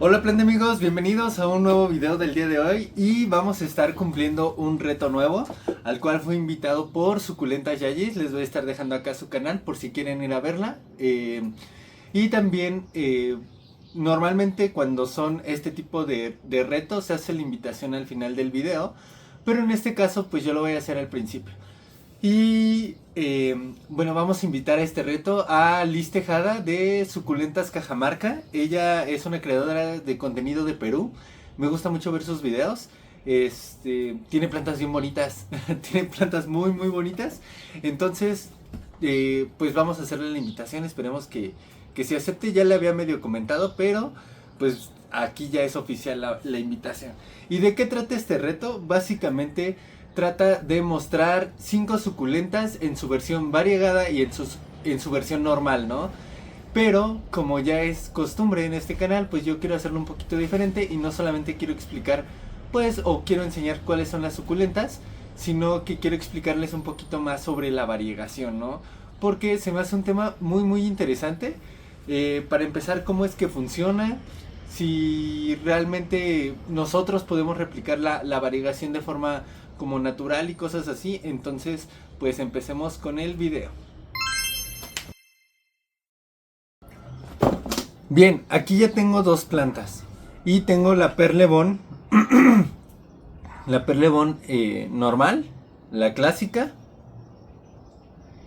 Hola plan de amigos, bienvenidos a un nuevo video del día de hoy y vamos a estar cumpliendo un reto nuevo al cual fui invitado por Suculenta Yayis. Les voy a estar dejando acá su canal por si quieren ir a verla. Y también normalmente cuando son este tipo de retos se hace la invitación al final del video, pero en este caso pues yo lo voy a hacer al principio. Y bueno, vamos a invitar a este reto a Liz Tejada de Suculentas Cajamarca. Ella es una creadora de contenido de Perú. Me gusta mucho ver sus videos. Tiene plantas bien bonitas. Tiene plantas muy muy bonitas. Entonces, pues vamos a hacerle la invitación. Esperemos que se acepte. Ya le había medio comentado, pero pues aquí ya es oficial la invitación. ¿Y de qué trata este reto? Básicamente trata de mostrar 5 suculentas en su versión variegada y en su versión normal, ¿no? Pero como ya es costumbre en este canal, pues yo quiero hacerlo un poquito diferente y no solamente quiero explicar, pues, o quiero enseñar cuáles son las suculentas, sino que quiero explicarles un poquito más sobre la variegación, ¿no? Porque se me hace un tema muy muy interesante. Para empezar, cómo es que funciona, si realmente nosotros podemos replicar la variegación de forma como natural y cosas así. Entonces pues empecemos con el video. Bien, aquí ya tengo dos plantas y tengo la Perlebón la Perlebón normal, la clásica,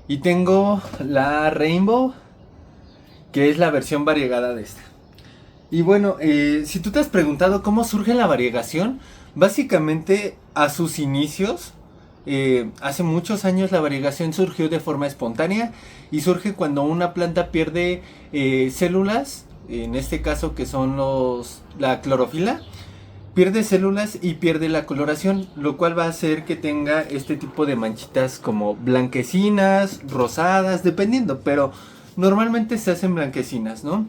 y tengo la Rainbow, que es la versión variegada de esta. Y bueno, si tú te has preguntado cómo surge la variegación, básicamente a sus inicios, hace muchos años la variegación surgió de forma espontánea y surge cuando una planta pierde células, en este caso que son la clorofila, pierde células y pierde la coloración, lo cual va a hacer que tenga este tipo de manchitas como blanquecinas, rosadas, dependiendo, pero normalmente se hacen blanquecinas, ¿no?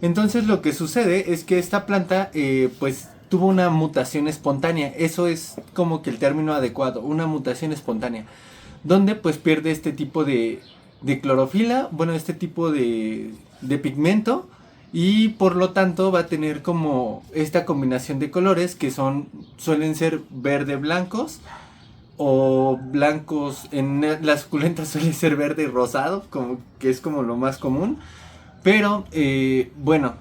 Entonces lo que sucede es que esta planta pues tuvo una mutación espontánea. Eso es como que el término adecuado, una mutación espontánea, donde pues pierde este tipo de clorofila, bueno, este tipo de pigmento, y por lo tanto va a tener como esta combinación de colores que suelen ser verde blancos o blancos. En las suculentas suele ser verde y rosado, como que es como lo más común. Pero bueno,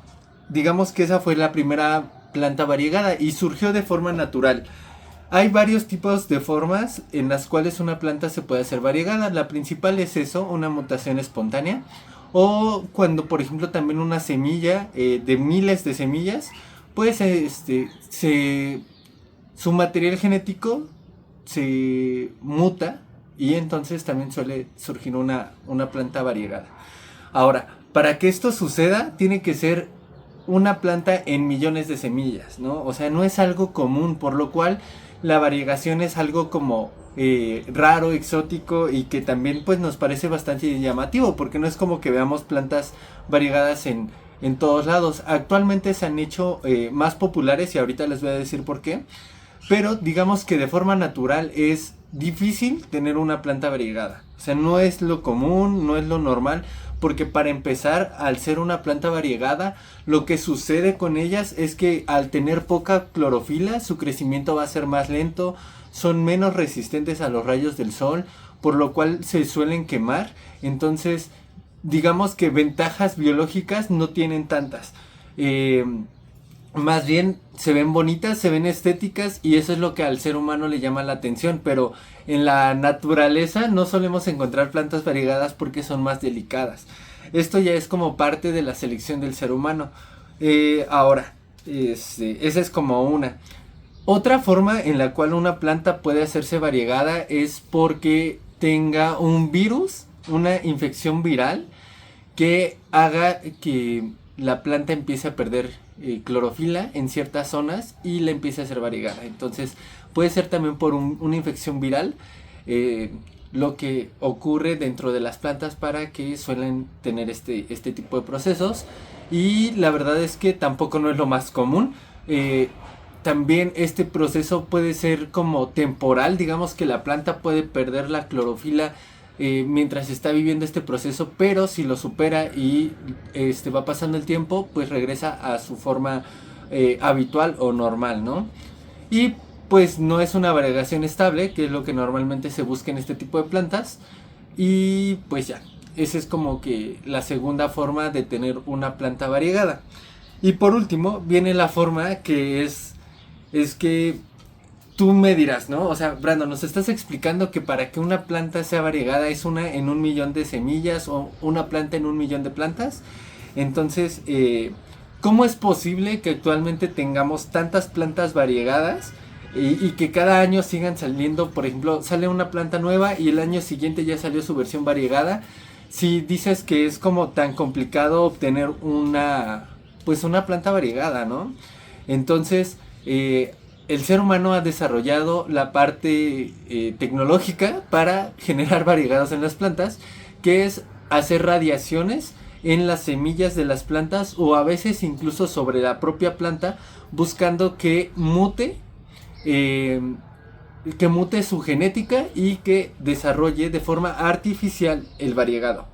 digamos que esa fue la primera planta variegada y surgió de forma natural. Hay varios tipos de formas en las cuales una planta se puede hacer variegada. La principal es eso, una mutación espontánea. O cuando, por ejemplo, también una semilla de miles de semillas, pues su material genético se muta y entonces también suele surgir una planta variegada. Ahora, para que esto suceda, tiene que ser una planta en millones de semillas, ¿no? O sea, no es algo común, por lo cual la variegación es algo como raro, exótico, y que también pues nos parece bastante llamativo, porque no es como que veamos plantas variegadas en todos lados. Actualmente se han hecho más populares y ahorita les voy a decir por qué. Pero digamos que de forma natural es difícil tener una planta variegada. O sea, no es lo común, no es lo normal. Porque para empezar, al ser una planta variegada, lo que sucede con ellas es que al tener poca clorofila, su crecimiento va a ser más lento, son menos resistentes a los rayos del sol, por lo cual se suelen quemar. Entonces, digamos que ventajas biológicas no tienen tantas. Más bien se ven bonitas, se ven estéticas, y eso es lo que al ser humano le llama la atención. Pero en la naturaleza no solemos encontrar plantas variegadas porque son más delicadas. Esto ya es como parte de la selección del ser humano. Ahora, esa es como una. Otra forma en la cual una planta puede hacerse variegada es porque tenga un virus, una infección viral, que haga que la planta empiece a perder clorofila en ciertas zonas y la empiece a hacer variegada. Entonces puede ser también por una infección viral, lo que ocurre dentro de las plantas para que suelen tener este tipo de procesos. Y la verdad es que tampoco no es lo más común. También este proceso puede ser como temporal, digamos que la planta puede perder la clorofila mientras está viviendo este proceso, pero si lo supera y va pasando el tiempo, pues regresa a su forma habitual o normal, ¿no? Y pues no es una variegación estable, que es lo que normalmente se busca en este tipo de plantas. Y pues ya, esa es como que la segunda forma de tener una planta variegada. Y por último viene la forma que es que tú me dirás, ¿no? O sea, Brandon, nos estás explicando que para que una planta sea variegada es una en 1 millón de semillas o una planta en 1 millón de plantas. Entonces, ¿cómo es posible que actualmente tengamos tantas plantas variegadas y que cada año sigan saliendo? Por ejemplo, sale una planta nueva y el año siguiente ya salió su versión variegada. Si dices que es como tan complicado obtener pues una planta variegada, ¿no? Entonces, el ser humano ha desarrollado la parte tecnológica para generar variegados en las plantas, que es hacer radiaciones en las semillas de las plantas o a veces incluso sobre la propia planta, buscando que mute su genética y que desarrolle de forma artificial el variegado.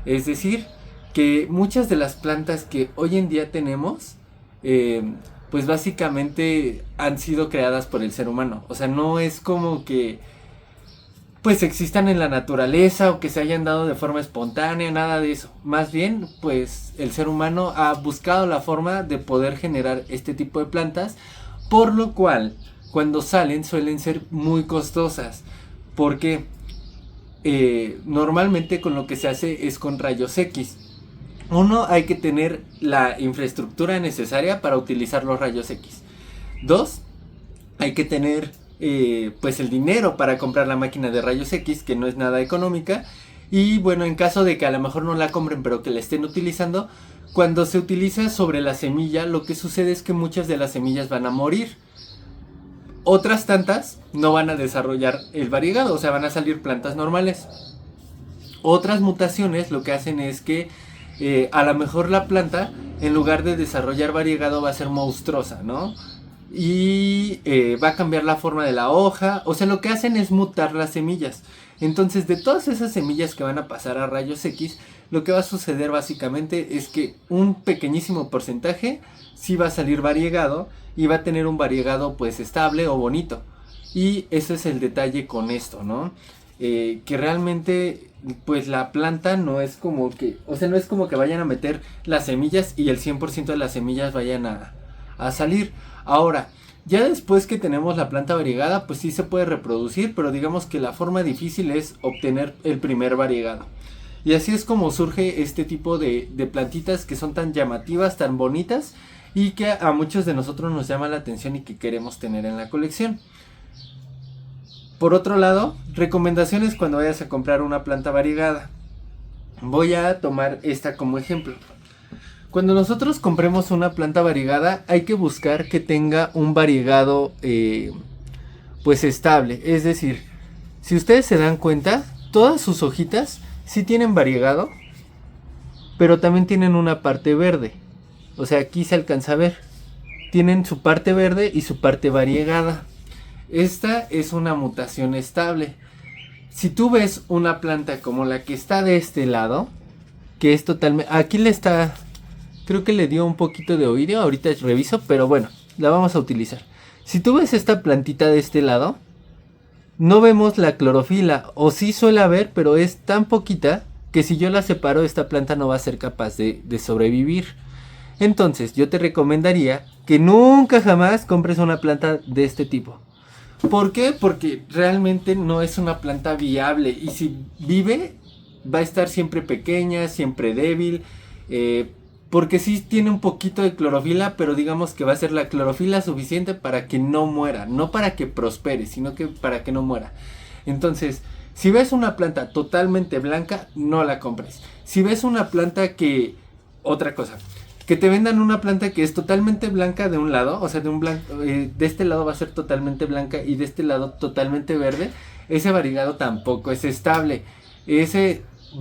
Es decir, que muchas de las plantas que hoy en día tenemos, pues básicamente han sido creadas por el ser humano. O sea, no es como que pues existan en la naturaleza o que se hayan dado de forma espontánea, nada de eso. Más bien, pues el ser humano ha buscado la forma de poder generar este tipo de plantas, por lo cual cuando salen suelen ser muy costosas, porque normalmente con lo que se hace es con rayos X. Uno, hay que tener la infraestructura necesaria para utilizar los rayos X. Dos, hay que tener pues el dinero para comprar la máquina de rayos X, que no es nada económica. Y bueno, en caso de que a lo mejor no la compren, pero que la estén utilizando, cuando se utiliza sobre la semilla, lo que sucede es que muchas de las semillas van a morir. Otras tantas no van a desarrollar el variegado, o sea, van a salir plantas normales. Otras mutaciones lo que hacen es que a lo mejor la planta, en lugar de desarrollar variegado, va a ser monstruosa, ¿no? Y va a cambiar la forma de la hoja. O sea, lo que hacen es mutar las semillas. Entonces, de todas esas semillas que van a pasar a rayos X, lo que va a suceder básicamente es que un pequeñísimo porcentaje sí va a salir variegado y va a tener un variegado pues estable o bonito. Y ese es el detalle con esto, ¿no? Que realmente pues la planta no es como que, o sea, no es como que vayan a meter las semillas y el 100% de las semillas vayan a salir. Ahora, ya después que tenemos la planta variegada, pues sí se puede reproducir, pero digamos que la forma difícil es obtener el primer variegado. Y así es como surge este tipo de plantitas que son tan llamativas, tan bonitas y que a muchos de nosotros nos llama la atención y que queremos tener en la colección. Por otro lado, recomendaciones cuando vayas a comprar una planta variegada. Voy a tomar esta como ejemplo. Cuando nosotros compremos una planta variegada, hay que buscar que tenga un variegado pues estable. Es decir, si ustedes se dan cuenta, todas sus hojitas sí tienen variegado, pero también tienen una parte verde. O sea, aquí se alcanza a ver. Tienen su parte verde y su parte variegada. Esta es una mutación estable. Si tú ves una planta como la que está de este lado, que es totalmente... Aquí le está... Creo que le dio un poquito de oído, ahorita reviso, pero bueno, la vamos a utilizar. Si tú ves esta plantita de este lado, no vemos la clorofila, o sí suele haber, pero es tan poquita que si yo la separo, esta planta no va a ser capaz de sobrevivir. Entonces, yo te recomendaría que nunca jamás compres una planta de este tipo. ¿Por qué? Porque realmente no es una planta viable, y si vive, va a estar siempre pequeña, siempre débil, porque sí tiene un poquito de clorofila, pero digamos que va a ser la clorofila suficiente para que no muera, no para que prospere, sino que para que no muera. Entonces, si ves una planta totalmente blanca, no la compres. Si ves una planta que... Otra cosa, que te vendan una planta que es totalmente blanca de un lado, o sea, de este lado va a ser totalmente blanca y de este lado totalmente verde, ese variegado tampoco es estable.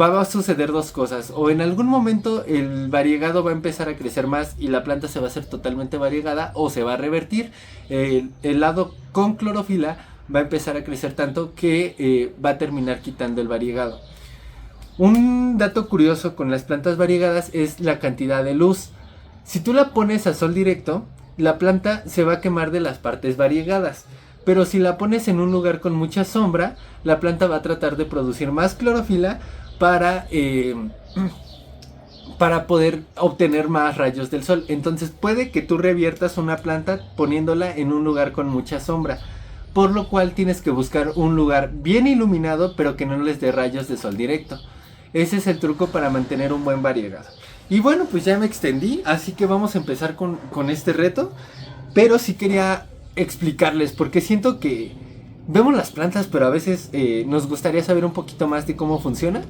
Va a suceder dos cosas: o en algún momento el variegado va a empezar a crecer más y la planta se va a hacer totalmente variegada, o se va a revertir. El lado con clorofila va a empezar a crecer tanto que va a terminar quitando el variegado. Un dato curioso con las plantas variegadas es la cantidad de luz. Si tú la pones a sol directo, la planta se va a quemar de las partes variegadas. Pero si la pones en un lugar con mucha sombra, la planta va a tratar de producir más clorofila para poder obtener más rayos del sol. Entonces puede que tú reviertas una planta poniéndola en un lugar con mucha sombra, por lo cual tienes que buscar un lugar bien iluminado pero que no les dé rayos de sol directo. Ese es el truco para mantener un buen variegado. Y bueno, pues ya me extendí, así que vamos a empezar con este reto. Pero sí quería explicarles, porque siento que vemos las plantas, pero a veces nos gustaría saber un poquito más de cómo funciona.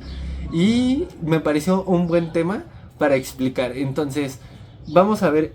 Y me pareció un buen tema para explicar. Entonces, vamos a ver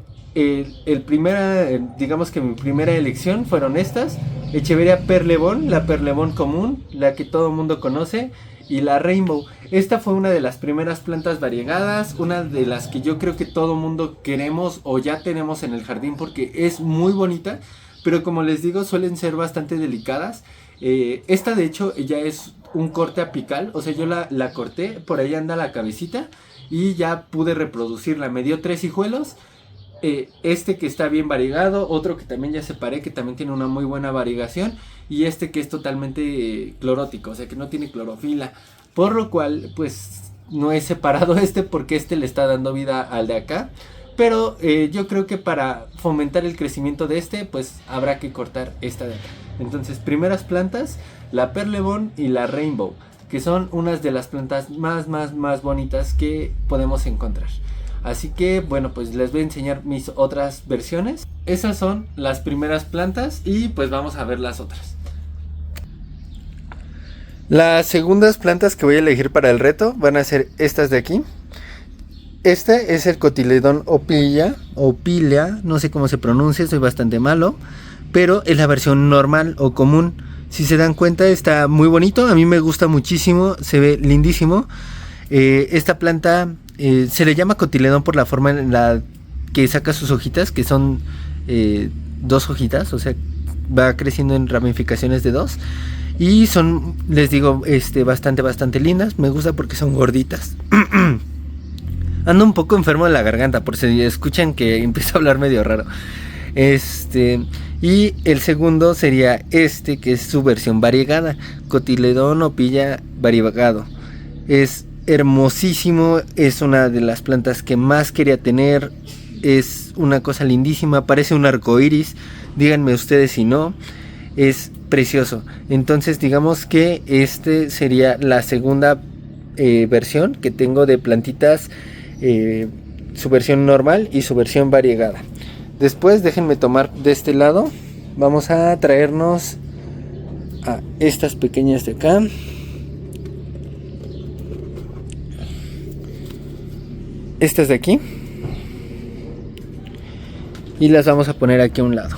digamos que mi primera elección fueron estas: Echeveria Perlebón, la Perlebón común, la que todo el mundo conoce, y la Rainbow. Esta fue una de las primeras plantas variegadas, una de las que yo creo que todo mundo queremos o ya tenemos en el jardín porque es muy bonita, pero como les digo suelen ser bastante delicadas. Esta de hecho ya es un corte apical, o sea yo la corté, por ahí anda la cabecita y ya pude reproducirla. Me dio 3 hijuelos. Este que está bien variegado, otro que también ya separé que también tiene una muy buena variegación, y este que es totalmente clorótico, o sea que no tiene clorofila, por lo cual pues no he separado este porque este le está dando vida al de acá. Pero yo creo que para fomentar el crecimiento de este pues habrá que cortar esta de acá. Entonces, primeras plantas, la Perlebón y la Rainbow, que son unas de las plantas más bonitas que podemos encontrar. Así que bueno, pues les voy a enseñar mis otras versiones. Esas son las primeras plantas y pues vamos a ver las otras. Las segundas plantas que voy a elegir para el reto van a ser estas de aquí. Este es el Cotyledon opilia, no sé cómo se pronuncia, soy bastante malo, pero es la versión normal o común. Si se dan cuenta está muy bonito, a mí me gusta muchísimo, se ve lindísimo. Esta planta se le llama Cotyledon por la forma en la que saca sus hojitas, que son 2 hojitas, o sea va creciendo en ramificaciones de 2. Y son, les digo, bastante lindas. Me gusta porque son gorditas. Ando un poco enfermo de la garganta, por si escuchan que empiezo a hablar medio raro. Y el segundo sería este, que es su versión variegada, Cotyledon opilia variegado. Es hermosísimo, es una de las plantas que más quería tener. Es una cosa lindísima, parece un arco iris. Díganme ustedes si no, es precioso. Entonces digamos que este sería la segunda versión que tengo de plantitas, su versión normal y su versión variegada. Después déjenme tomar de este lado. Vamos a traernos a estas pequeñas de acá. Estas de aquí. Y las vamos a poner aquí a un lado.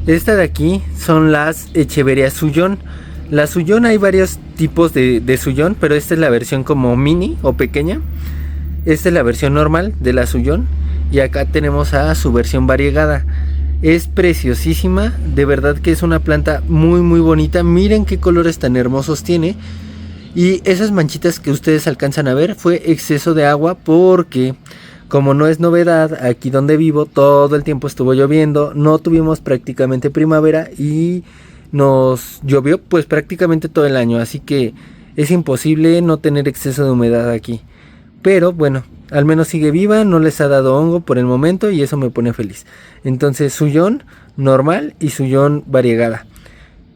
Esta de aquí son las Echeveria Sullón. La Sullón, hay varios tipos de Sullón, pero esta es la versión como mini o pequeña. Esta es la versión normal de la Sullón. Y acá tenemos a su versión variegada. Es preciosísima, de verdad que es una planta muy bonita. Miren qué colores tan hermosos tiene. Y esas manchitas que ustedes alcanzan a ver fue exceso de agua, porque como no es novedad, aquí donde vivo todo el tiempo estuvo lloviendo. No tuvimos prácticamente primavera y nos llovió pues prácticamente todo el año. Así que es imposible no tener exceso de humedad aquí. Pero bueno, al menos sigue viva, no les ha dado hongo por el momento y eso me pone feliz. Entonces Sullón normal y Sullón variegada.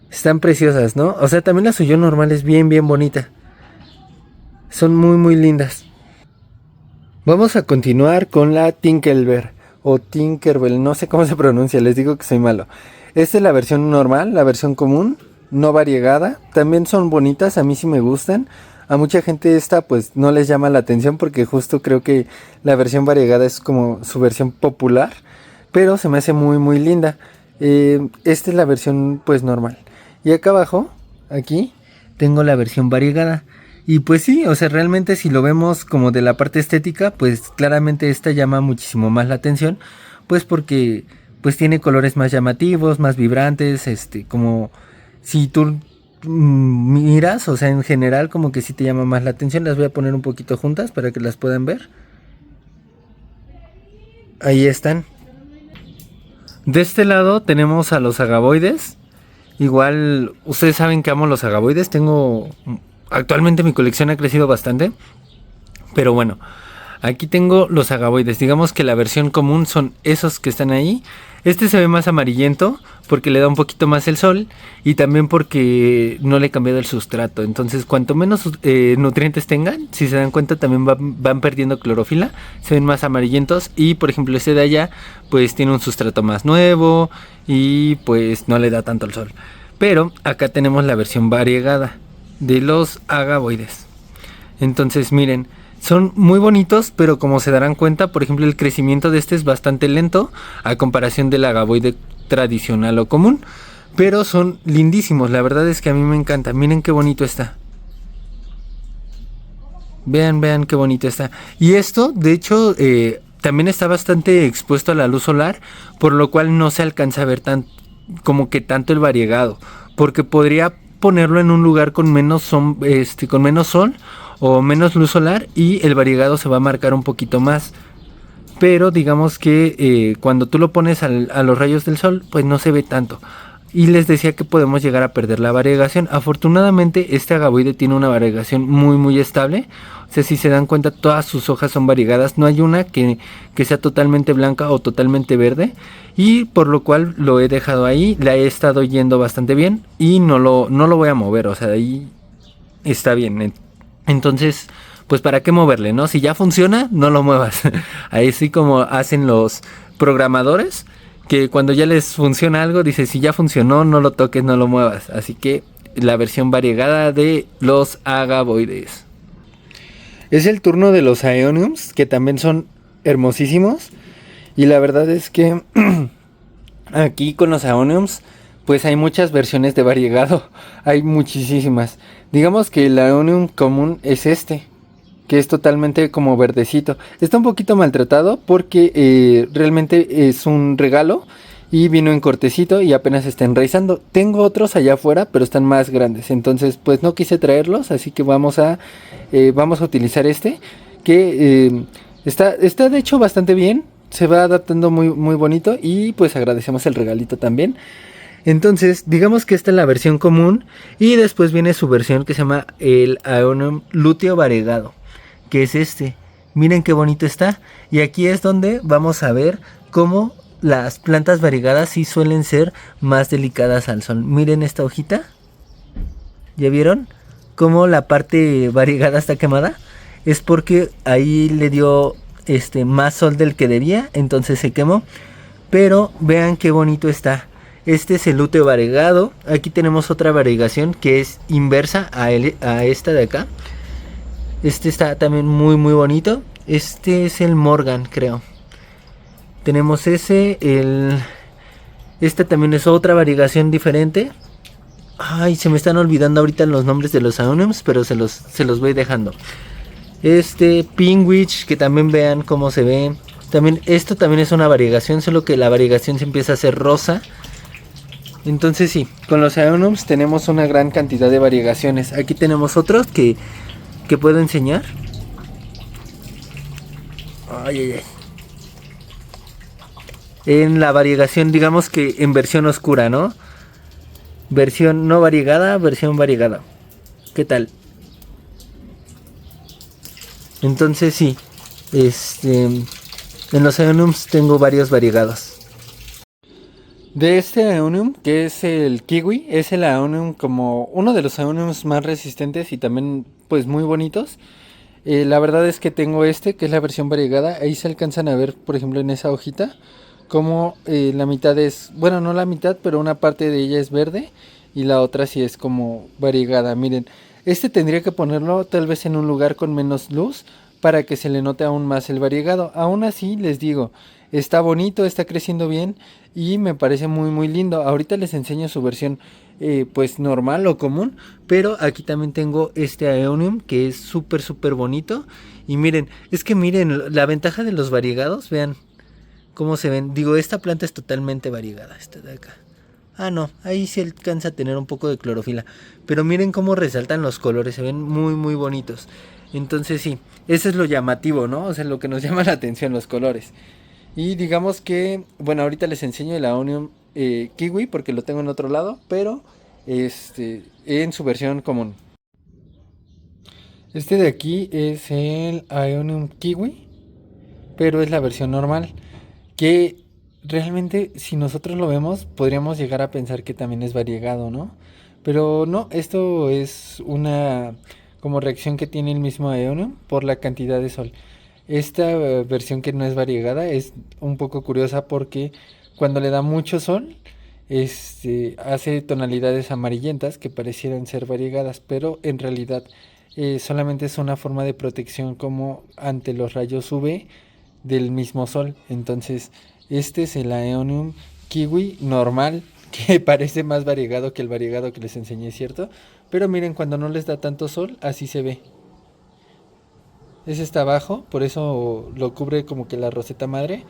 Están preciosas, ¿no? O sea, también la Sullón normal es bien bonita. Son muy lindas. Vamos a continuar con la Tinkerbell o Tinkerbell, no sé cómo se pronuncia, les digo que soy malo. Esta es la versión normal, la versión común, no variegada. También son bonitas, a mí sí me gustan. A mucha gente esta pues no les llama la atención porque justo creo que la versión variegada es como su versión popular, pero se me hace muy linda. Esta es la versión pues normal. Y acá abajo, aquí, tengo la versión variegada. Y pues sí, o sea, realmente si lo vemos como de la parte estética, pues claramente esta llama muchísimo más la atención, pues porque pues tiene colores más llamativos, más vibrantes, como si tú miras, o sea, en general como que sí te llama más la atención. Las voy a poner un poquito juntas para que las puedan ver. Ahí están. De este lado tenemos a los agavoides. Igual, ustedes saben que amo los agavoides. Actualmente mi colección ha crecido bastante. Pero bueno, aquí tengo los agavoides. Digamos que la versión común son esos que están ahí. Este se ve más amarillento porque le da un poquito más el sol y también porque no le he cambiado el sustrato. Entonces, cuanto menos nutrientes tengan, si se dan cuenta, también van perdiendo clorofila. Se ven más amarillentos y, por ejemplo, este de allá, pues tiene un sustrato más nuevo y pues no le da tanto el sol. Pero acá tenemos la versión variegada de los agavoides. Entonces, miren, son muy bonitos, pero como se darán cuenta, por ejemplo, el crecimiento de este es bastante lento a comparación del agavoide tradicional o común. Pero son lindísimos, la verdad es que a mí me encanta. Miren qué bonito está. Vean qué bonito está. Y esto, de hecho, también está bastante expuesto a la luz solar, por lo cual no se alcanza a ver como que tanto el variegado. Porque podría ponerlo en un lugar con menos sol o menos luz solar y el variegado se va a marcar un poquito más. Pero digamos que cuando tú lo pones a los rayos del sol, pues no se ve tanto. Y les decía que podemos llegar a perder la variegación. Afortunadamente este agavoide tiene una variegación muy estable. O sea, si se dan cuenta, todas sus hojas son variegadas. No hay una que sea totalmente blanca o totalmente verde. Y por lo cual lo he dejado ahí. La he estado yendo bastante bien. Y no lo voy a mover. O sea, ahí está bien. Entonces, pues para qué moverle, ¿no? Si ya funciona, no lo muevas. Ahí sí como hacen los programadores, que cuando ya les funciona algo, dice, si ya funcionó, no lo toques, no lo muevas. Así que la versión variegada de los agavoides. Es el turno de los aeoniums, que también son hermosísimos. Y la verdad es que aquí con los aeoniums, pues hay muchas versiones de variegado. Hay muchísimas. Digamos que el aeonium común es este, que es totalmente como verdecito. Está un poquito maltratado porque realmente es un regalo y vino en cortecito y apenas está enraizando. Tengo otros allá afuera, pero están más grandes. Entonces, pues no quise traerlos, así que vamos a utilizar este, que está de hecho bastante bien. Se va adaptando muy bonito y pues agradecemos el regalito también. Entonces, digamos que esta es la versión común y después viene su versión que se llama el Aeonium lúteo variegado, que es este. Miren qué bonito está. Y aquí es donde vamos a ver cómo las plantas variegadas sí suelen ser más delicadas al sol. Miren esta hojita. ¿Ya vieron cómo la parte variegada está quemada? Es porque ahí le dio más sol del que debía, entonces se quemó. Pero vean qué bonito está. Este es el lúteo variegado. Aquí tenemos otra variegación que es inversa a esta de acá. Este está también muy bonito. Este es el Morgan, creo. Tenemos ese, esta también es otra variegación diferente. Ay, se me están olvidando ahorita los nombres de los aeoniums, pero se los voy dejando. Este Pingwich, que también vean cómo se ve. Esto también es una variegación, solo que la variegación se empieza a hacer rosa. Entonces sí, con los aeoniums tenemos una gran cantidad de variegaciones. Aquí tenemos otros que puedo enseñar. Ay. En la variegación, digamos que en versión oscura, ¿no? Versión no variegada, versión variegada. ¿Qué tal? Entonces sí, en los aeoniums tengo varios variegados. De este aeonium, que es el kiwi, es el aeonium como uno de los aeoniums más resistentes y también pues muy bonitos. La verdad es que tengo que es la versión variegada. Ahí se alcanzan a ver, por ejemplo, en esa hojita, como la mitad es, bueno, no la mitad, pero una parte de ella es verde y la otra sí es como variegada. Miren, tendría que ponerlo tal vez en un lugar con menos luz para que se le note aún más el variegado. Aún así, les digo, está bonito, está creciendo bien y me parece muy lindo. Ahorita les enseño su versión pues normal o común, pero aquí también tengo este aeonium que es súper bonito. Y miren, miren la ventaja de los variegados, vean cómo se ven. Digo, esta planta es totalmente variegada, esta de acá. Ah, no, ahí sí alcanza a tener un poco de clorofila, pero miren cómo resaltan los colores, se ven muy bonitos. Entonces sí, eso es lo llamativo, ¿no? O sea, lo que nos llama la atención, los colores. Y digamos que, bueno, ahorita les enseño el Aeonium Kiwi porque lo tengo en otro lado, pero en su versión común. Este de aquí es el Aeonium Kiwi, pero es la versión normal, que realmente si nosotros lo vemos podríamos llegar a pensar que también es variegado, ¿no? Pero no, esto es una como reacción que tiene el mismo Aeonium por la cantidad de sol. Esta versión que no es variegada es un poco curiosa porque cuando le da mucho sol, hace tonalidades amarillentas que parecieran ser variegadas, pero en realidad solamente es una forma de protección como ante los rayos UV del mismo sol. Entonces, este es el Aeonium Kiwi normal, que parece más variegado que el variegado que les enseñé, ¿cierto? Pero miren, cuando no les da tanto sol, así se ve. Ese está abajo, por eso lo cubre como que la roseta madre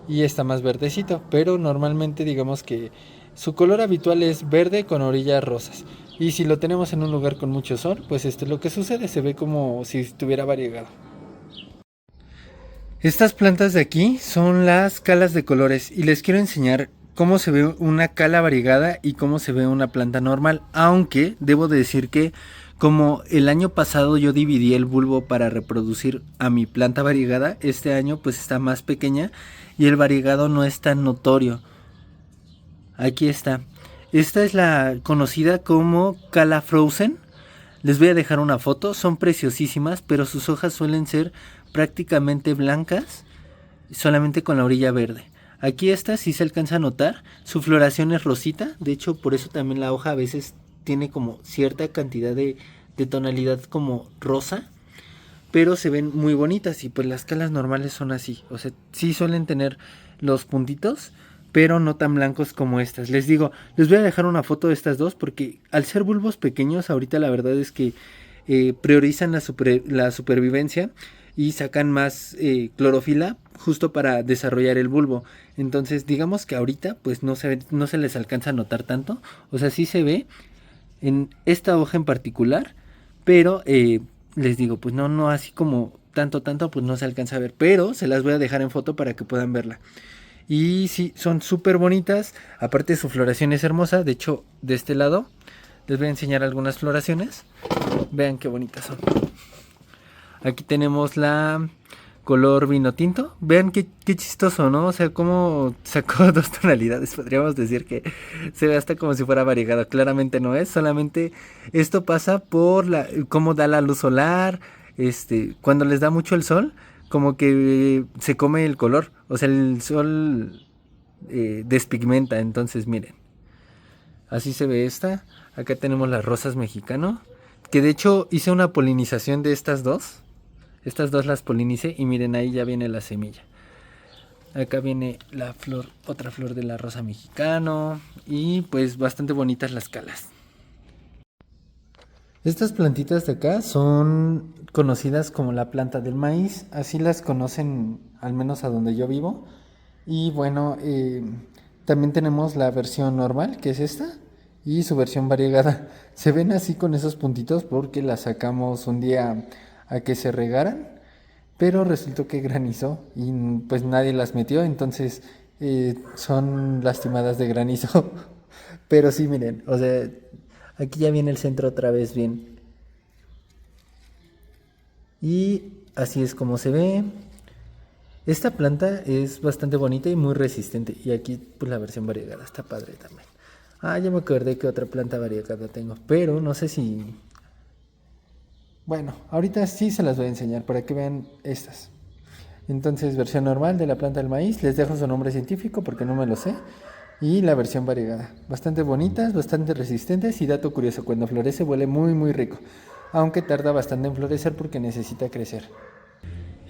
y está más verdecito, pero normalmente digamos que su color habitual es verde con orillas rosas. Y si lo tenemos en un lugar con mucho sol, pues esto es lo que sucede, se ve como si estuviera variegado. Estas plantas de aquí son las calas de colores y les quiero enseñar cómo se ve una cala variegada y cómo se ve una planta normal, aunque debo decir que como el año pasado yo dividí el bulbo para reproducir a mi planta variegada, este año pues está más pequeña y el variegado no es tan notorio. Aquí está. Esta es la conocida como cala frozen. Les voy a dejar una foto, son preciosísimas, pero sus hojas suelen ser prácticamente blancas, solamente con la orilla verde. Aquí esta sí se alcanza a notar, su floración es rosita, de hecho por eso también la hoja a veces tiene como cierta cantidad de tonalidad como rosa, pero se ven muy bonitas y pues las calas normales son así, o sea, sí suelen tener los puntitos, pero no tan blancos como estas. Les digo, les voy a dejar una foto de estas dos porque al ser bulbos pequeños, ahorita la verdad es que priorizan la supervivencia y sacan más clorofila justo para desarrollar el bulbo. Entonces, digamos que ahorita pues no se les alcanza a notar tanto, o sea, sí se ve en esta hoja en particular, pero les digo, pues no así como tanto, pues no se alcanza a ver, pero se las voy a dejar en foto para que puedan verla. Y sí, son súper bonitas. Aparte su floración es hermosa. De hecho, de este lado les voy a enseñar algunas floraciones. Vean qué bonitas son. Aquí tenemos la color vino tinto. Vean qué chistoso, ¿no? O sea, como sacó dos tonalidades. Podríamos decir que se ve hasta como si fuera variegado. Claramente no es. Solamente esto pasa por cómo da la luz solar. Cuando les da mucho el sol, como que se come el color. O sea, el sol despigmenta. Entonces, miren. Así se ve esta. Acá tenemos las rosas mexicano. Que de hecho hice una polinización de estas dos. Estas dos las polinicé y miren, ahí ya viene la semilla. Acá viene la flor, otra flor de la rosa mexicano. Y pues bastante bonitas las calas. Estas plantitas de acá son conocidas como la planta del maíz. Así las conocen al menos a donde yo vivo. Y bueno, también tenemos la versión normal, que es esta. Y su versión variegada. Se ven así con esos puntitos porque las sacamos un día a que se regaran, pero resultó que granizó y pues nadie las metió, entonces son lastimadas de granizo. Pero sí, miren, o sea, aquí ya viene el centro otra vez bien. Y así es como se ve. Esta planta es bastante bonita y muy resistente. Y aquí pues la versión variegada está padre también. Ah, ya me acordé que otra planta variegada tengo, pero no sé si... Bueno, ahorita sí se las voy a enseñar para que vean estas. Entonces, versión normal de la planta del maíz, les dejo su nombre científico porque no me lo sé. Y la versión variegada. Bastante bonitas, bastante resistentes y dato curioso, cuando florece huele muy rico. Aunque tarda bastante en florecer porque necesita crecer.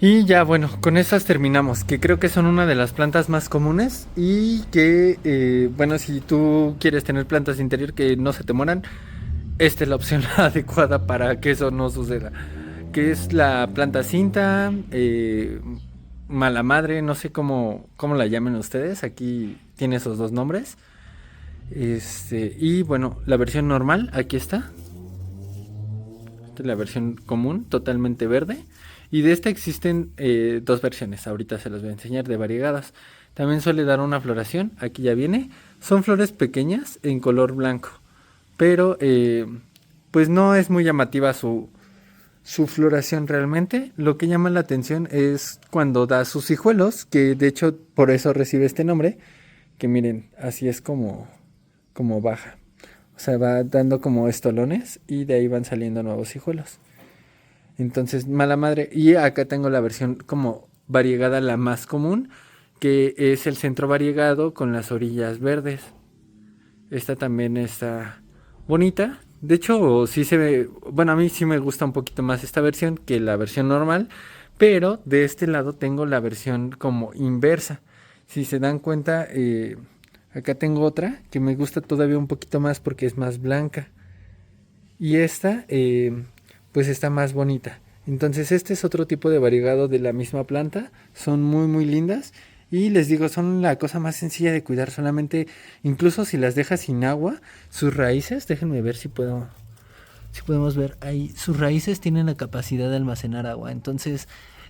Y ya bueno, con estas terminamos, que creo que son una de las plantas más comunes y que, bueno, si tú quieres tener plantas de interior que no se te mueran, esta es la opción adecuada para que eso no suceda. Que es la planta cinta, mala madre, no sé cómo la llamen ustedes, aquí tiene esos dos nombres. Y bueno, la versión normal, aquí está. Esta es la versión común, totalmente verde. Y de esta existen dos versiones, ahorita se las voy a enseñar, de variegadas. También suele dar una floración, aquí ya viene. Son flores pequeñas en color blanco, pero pues no es muy llamativa su floración realmente. Lo que llama la atención es cuando da sus hijuelos, que de hecho por eso recibe este nombre, que miren, así es como baja. O sea, va dando como estolones y de ahí van saliendo nuevos hijuelos. Entonces, mala madre. Y acá tengo la versión como variegada, la más común, que es el centro variegado con las orillas verdes. Esta también está bonita. De hecho, sí se ve, bueno, a mí sí me gusta un poquito más esta versión que la versión normal, pero de este lado tengo la versión como inversa. Si se dan cuenta, acá tengo otra que me gusta todavía un poquito más porque es más blanca. Y esta, pues está más bonita. Entonces este es otro tipo de variegado de la misma planta. Son muy muy lindas. Y les digo, son la cosa más sencilla de cuidar. Solamente, incluso si las dejas sin agua, sus raíces, déjenme ver si podemos ver ahí, sus raíces tienen la capacidad de almacenar agua. Entonces,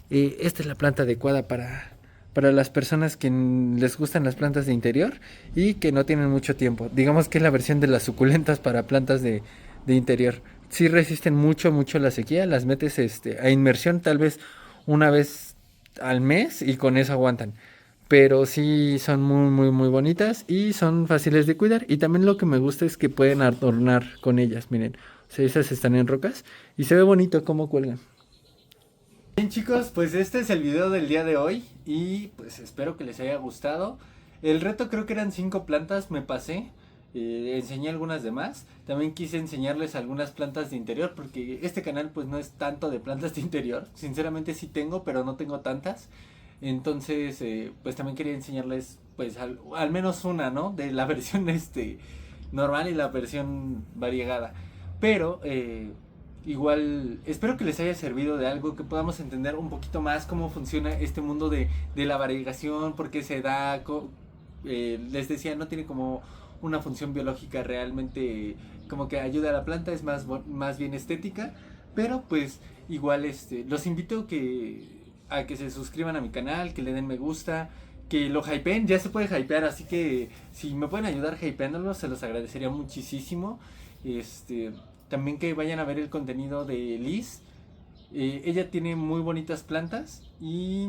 esta es la planta adecuada para las personas que les gustan las plantas de interior y que no tienen mucho tiempo. Digamos que es la versión de las suculentas para plantas de interior. Sí resisten mucho la sequía, las metes a inmersión tal vez una vez al mes y con eso aguantan. Pero sí son muy bonitas y son fáciles de cuidar. Y también lo que me gusta es que pueden adornar con ellas, miren. O sea, esas están en rocas y se ve bonito cómo cuelgan. Bien chicos, pues este es el video del día de hoy y pues espero que les haya gustado. El reto creo que eran 5 plantas, me pasé, enseñé algunas demás. También quise enseñarles algunas plantas de interior porque este canal pues no es tanto de plantas de interior. Sinceramente sí tengo, pero no tengo tantas. Entonces pues también quería enseñarles pues al menos una, ¿no? De la versión normal y la versión variegada. Pero igual espero que les haya servido de algo, que podamos entender un poquito más cómo funciona este mundo de la variegación, por qué se da, les decía, no tiene como una función biológica realmente como que ayuda a la planta, es más bien estética, pero pues igual los invito a que se suscriban a mi canal, que le den me gusta, que lo hypeen, ya se puede hypear, así que si me pueden ayudar hypeándolo, se los agradecería muchísimo. También que vayan a ver el contenido de Liz. Ella tiene muy bonitas plantas y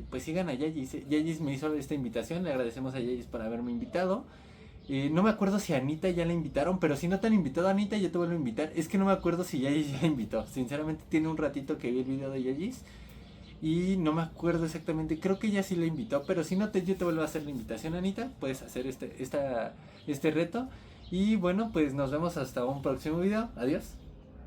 pues sigan a Yayis. Yayis me hizo esta invitación, le agradecemos a Yayis por haberme invitado. No me acuerdo si a Anita ya la invitaron, pero si no te han invitado a Anita, yo te vuelvo a invitar. Es que no me acuerdo si Yayis ya la invitó. Sinceramente tiene un ratito que vi el video de Yayis y no me acuerdo exactamente. Creo que ella sí la invitó, pero si no, yo te vuelvo a hacer la invitación, Anita. Puedes hacer este reto. Y bueno, pues nos vemos hasta un próximo video. Adiós.